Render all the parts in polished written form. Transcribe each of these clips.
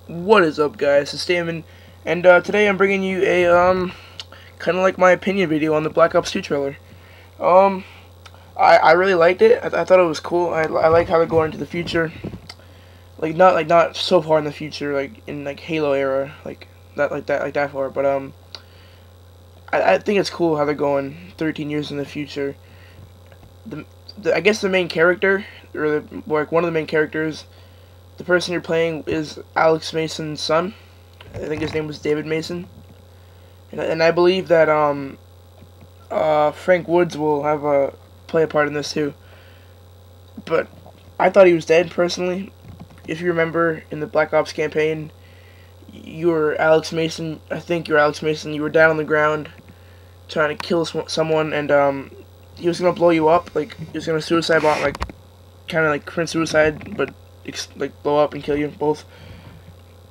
What is up, guys? It's Damon, and today I'm bringing you a kind of like my opinion video on the Black Ops 2 trailer. Um, I really liked it. I thought it was cool. I like how they're going into the future, not so far in the future, like in like Halo era, like that far. But I think it's cool how they're going 13 years in the future. I guess the main character, or like one of the main characters. The person you're playing is Alex Mason's son. I think his name was David Mason. And I believe that Frank Woods will play a part in this too. But I thought he was dead, personally. If you remember, in the Black Ops campaign, you were Alex Mason. I think you were Alex Mason. You were down on the ground trying to kill someone, and he was going to blow you up. Like, he was going to suicide bomb, like, kind of like commit suicide, but like blow up and kill you both.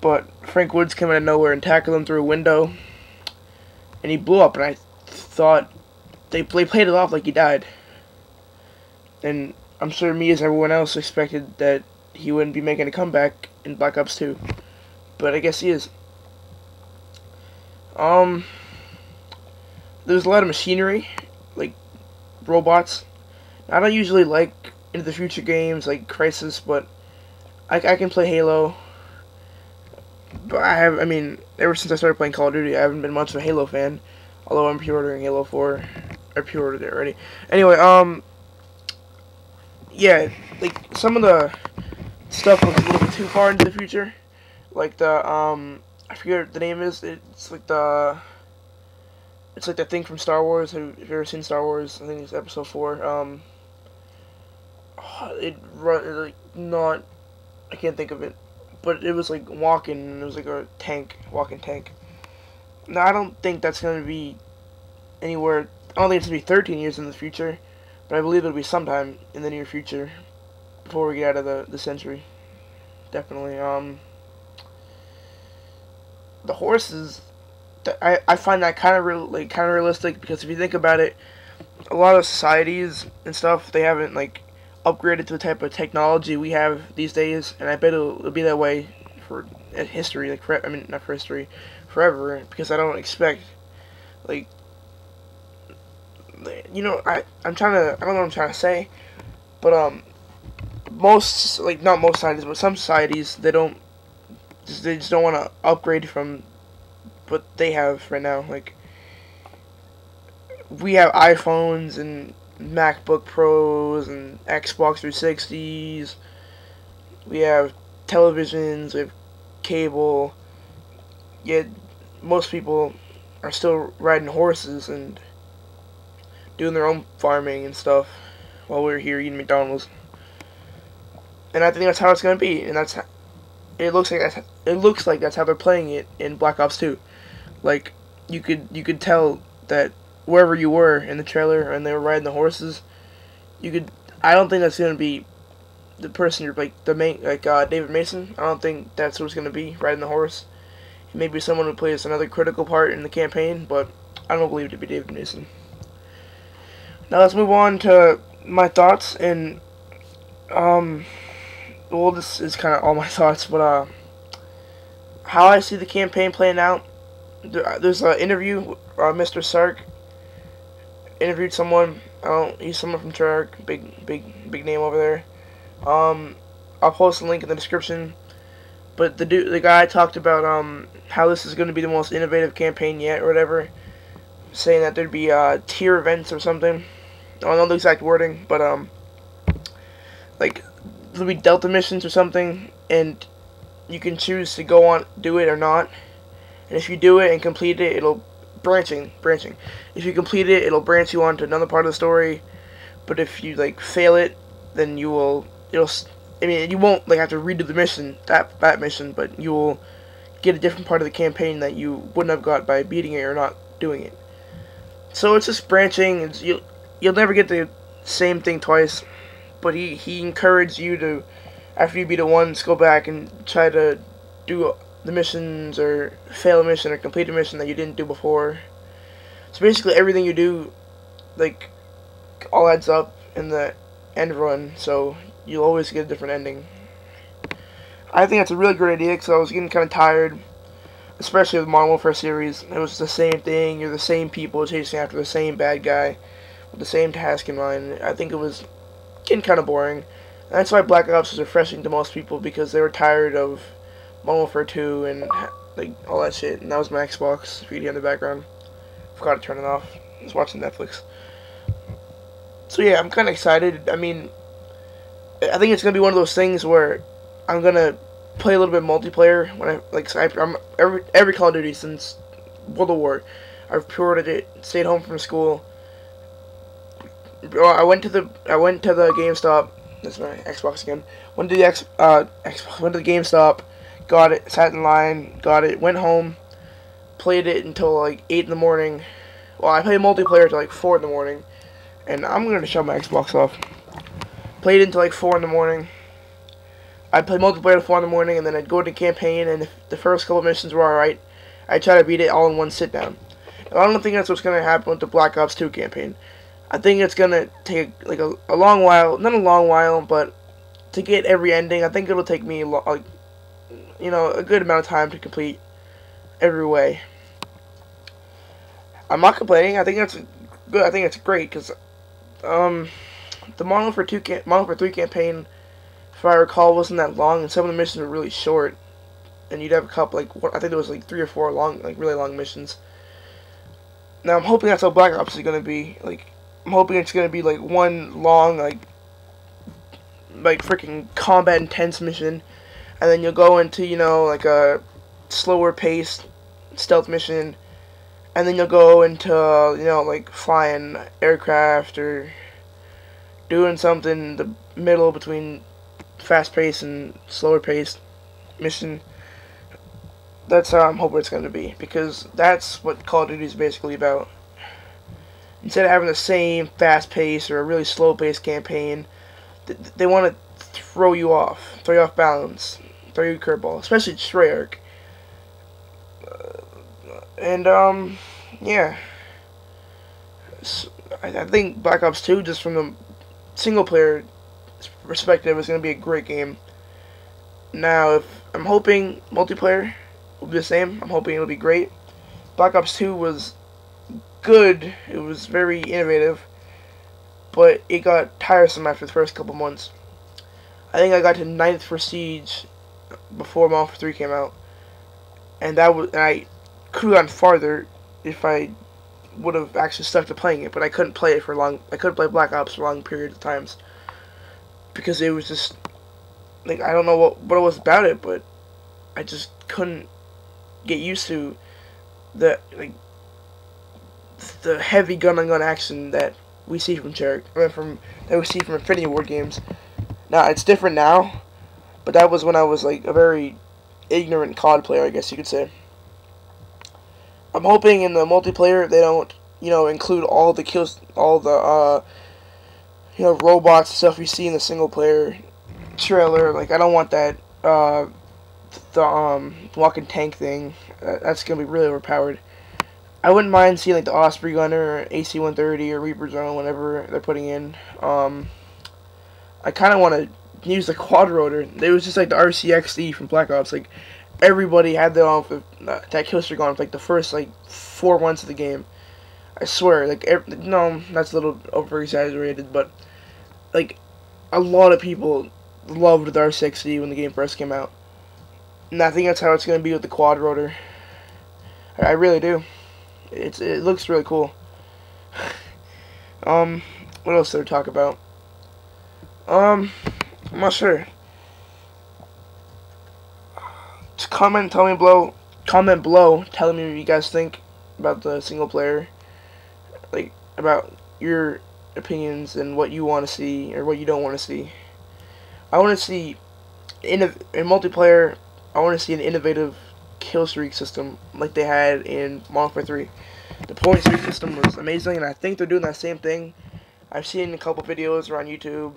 But Frank Woods came out of nowhere and tackled him through a window, and he blew up. And I thought they played it off like he died. And I'm sure me, as everyone else, expected that he wouldn't be making a comeback in Black Ops 2, but I guess he is. There's a lot of machinery, like robots. I don't usually like into the future games like Crisis, but I can play Halo, but I mean, ever since I started playing Call of Duty, I haven't been much of a Halo fan, although I'm pre-ordering Halo 4, I pre-ordered it already. Anyway, yeah, like, some of the stuff looks a little bit too far into the future, like the, I forget what the name is, it's like the thing from Star Wars. Have you ever seen Star Wars? I think it's Episode 4, I can't think of it, but it was like walking, and it was like a walking tank. Now, I don't think that's going to be anywhere, I don't think it's going to be 13 years in the future, but I believe it'll be sometime in the near future, before we get out of the century, definitely. The horses, I find that kind of realistic, because if you think about it, a lot of societies and stuff, they haven't, like, upgraded to the type of technology we have these days, and I bet it'll be that way for history, like, not for history, forever, because I don't expect, like, you know, I don't know what I'm trying to say, but, most, like, not most societies, but some societies, they just don't want to upgrade from what they have right now. Like, we have iPhones and MacBook Pros and Xbox 360s. We have televisions, we have cable. Yet most people are still riding horses and doing their own farming and stuff while we're here eating McDonald's. And I think that's how it's gonna be, and it looks like that's how they're playing it in Black Ops 2. Like, you could tell that wherever you were in the trailer and they were riding the horses, I don't think that's gonna be the person you're, like, the main, like, David Mason. I don't think that's who's gonna be riding the horse. Maybe someone who plays another critical part in the campaign, but I don't believe it to be David Mason. Now let's move on to my thoughts, and well, this is kind of all my thoughts, but how I see the campaign playing out. There's an interview. Mr. Sark interviewed someone. He's someone from Treyarch, big name over there. I'll post a link in the description. But the guy talked about how this is going to be the most innovative campaign yet, or whatever, saying that there'd be tier events or something. I don't know the exact wording, but like, there'll be Delta missions or something, and you can choose to do it or not. And if you do it and complete it, it'll branching. If you complete it, it'll branch you on to another part of the story. But if you, like, fail it, then you won't, like, have to redo the mission, that mission, but you will get a different part of the campaign that you wouldn't have got by beating it or not doing it. So it's just branching. You'll never get the same thing twice. But he encouraged you to, after you beat it once, go back and try to do the missions, or fail a mission, or complete a mission that you didn't do before. So basically everything you do, like, all adds up in the end run, so you'll always get a different ending. I think that's a really great idea because I was getting kind of tired, especially with Modern Warfare series. It was the same thing. You're the same people chasing after the same bad guy with the same task in mind. I think it was getting kind of boring. And that's why Black Ops was refreshing to most people because they were tired of Modern Warfare 2 and like all that shit. And that was my Xbox video in the background. Forgot to turn it off. I was watching Netflix. So yeah, I'm kind of excited. I mean, I think it's gonna be one of those things where I'm gonna play a little bit multiplayer when I'm every Call of Duty since World of War. I've pre-ordered it, stayed home from school. I went to the GameStop. That's my Xbox again. Went to the went to the GameStop, got it, sat in line, got it, went home, played it until like 8 in the morning. Well, I played multiplayer till like 4 in the morning, and I'm gonna shut my Xbox off. Played it until like 4 in the morning. I'd play multiplayer till 4 in the morning, and then I'd go to campaign, and if the first couple missions were alright, I'd try to beat it all in one sit down. And I don't think that's what's gonna happen with the Black Ops 2 campaign. I think it's gonna take like a long while, not a long while, but to get every ending, I think it'll take me a good amount of time to complete every way. I'm not complaining. I think that's good. I think it's great because the Modern Warfare 3 campaign, if I recall, wasn't that long, and some of the missions were really short. And you'd have a couple, I think there was like 3 or 4 long, really long missions. Now I'm hoping that's how Black Ops is gonna be. I'm hoping it's gonna be like one long, like freaking combat intense mission, and then you'll go into like a slower paced stealth mission, and then you'll go into like flying aircraft or doing something in the middle between fast paced and slower paced mission. That's how I'm hoping it's going to be, because that's what Call of Duty is basically about. Instead of having the same fast pace or a really slow paced campaign, they want to throw you off balance, throw you a curveball, especially Treyarch. Yeah. So, I think Black Ops 2, just from the single player perspective, is going to be a great game. Now, if I'm hoping multiplayer will be the same, I'm hoping it'll be great. Black Ops 2 was good. It was very innovative, but it got tiresome after the first couple months. I think I got to 9th Prestige before Modern Warfare 3 came out, and I could have gone farther if I would have actually stuck to playing it, but I couldn't play it for long. I couldn't play Black Ops for long periods of times because it was just I don't know what it was about it, but I just couldn't get used to the heavy gun-on-gun action that we see from Treyarch, that we see from Infinity Ward games. Now it's different now, but that was when I was a very ignorant COD player, I guess you could say. I'm hoping in the multiplayer they don't include all the kills, all the robots and stuff you see in the single player trailer. I don't want that the walking tank thing. That's gonna be really overpowered. I wouldn't mind seeing the Osprey Gunner or AC-130 or Reaper Zone, whatever they're putting in. I kind of want to use the quad rotor. It was just like the RCXD from Black Ops. Everybody had that kill streak on for the first 4 months of the game. I swear, no, that's a little over exaggerated, but a lot of people loved the RCXD when the game first came out. And I think that's how it's gonna be with the quad rotor. I really do. It looks really cool. What else did I talk about? I'm not sure. Just comment below, telling me what you guys think about the single player, about your opinions and what you want to see or what you don't want to see. I want to see in multiplayer. I want to see an innovative kill streak system like they had in Modern Warfare 3. The point streak system was amazing, and I think they're doing that same thing. I've seen a couple videos around YouTube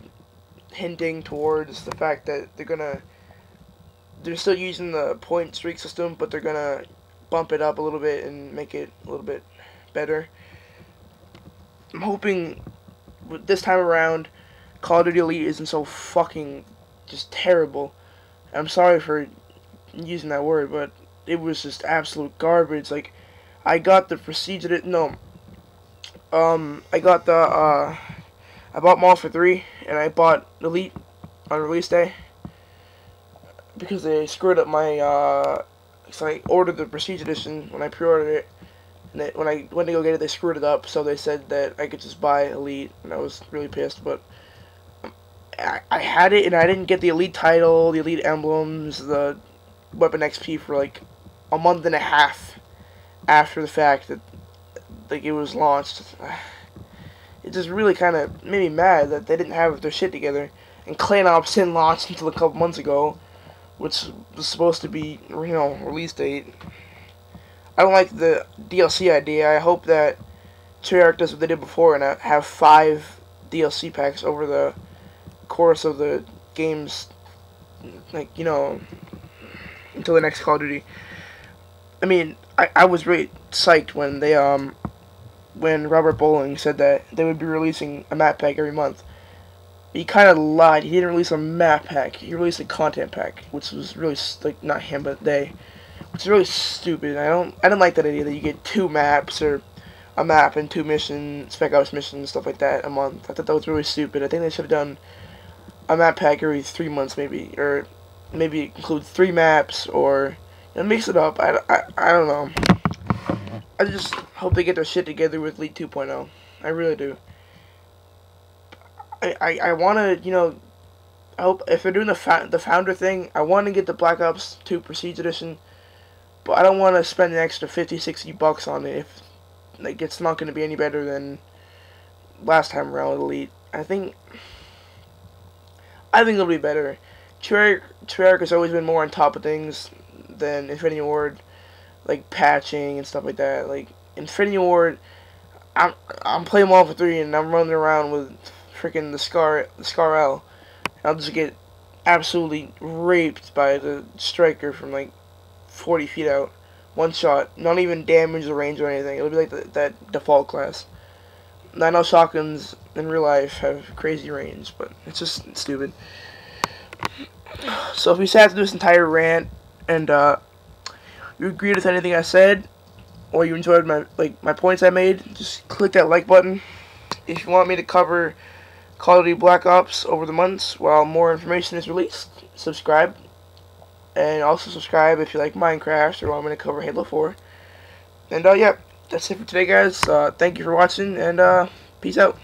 hinting towards the fact that they're still using the point streak system, but they're gonna bump it up a little bit and make it a little bit better. I'm hoping this time around Call of Duty Elite isn't so fucking just terrible. I'm sorry for using that word, but it was just absolute garbage. Like, I got the procedure. No, I got the I bought them all for 3, and I bought Elite on release day because they screwed up my. So I ordered the Prestige Edition when I pre-ordered it, and when I went to go get it, they screwed it up. So they said that I could just buy Elite, and I was really pissed. But I had it, and I didn't get the Elite title, the Elite emblems, the Weapon XP for like a month and a half after the fact that like it was launched. It just really kind of made me mad that they didn't have their shit together. And Clan Ops didn't launch until a couple months ago, which was supposed to be, release date. I don't like the DLC idea. I hope that Treyarch does what they did before and have 5 DLC packs over the course of the game's, like, until the next Call of Duty. I mean, I was really psyched when they, when Robert Bowling said that they would be releasing a map pack every month. He kind of lied. He didn't release a map pack. He released a content pack, which was really, like, not him, but they, which is really stupid. I didn't like that idea that you get 2 maps or a map and 2 missions, spec ops missions, stuff like that a month. I thought that was really stupid. I think they should have done a map pack every 3 months, maybe, or maybe include 3 maps, or mix it up. I don't know. I just hope they get their shit together with Elite 2.0. I really do. I want to, I hope if they're doing the founder thing, I want to get the Black Ops 2 Prestige Edition, but I don't want to spend an extra $50-$60 on it if, like, it's not going to be any better than last time around with Elite. I think it'll be better. Treyarch has always been more on top of things than Infinity Ward, like patching and stuff like that. Like Infinity Ward, I'm playing Modern Warfare 3 and I'm running around with freaking the Scar L. I'll just get absolutely raped by the striker from like 40 feet out. One shot, not even damage the range or anything. It'll be like that default class. I know shotguns in real life have crazy range, but it's just stupid. So if you sat through this entire rant and you agreed with anything I said, or you enjoyed my points I made, just click that like button. If you want me to cover Call of Duty Black Ops over the months while more information is released, subscribe. And also subscribe if you like Minecraft or want me to cover Halo 4. And yeah, that's it for today, guys. Thank you for watching, and peace out.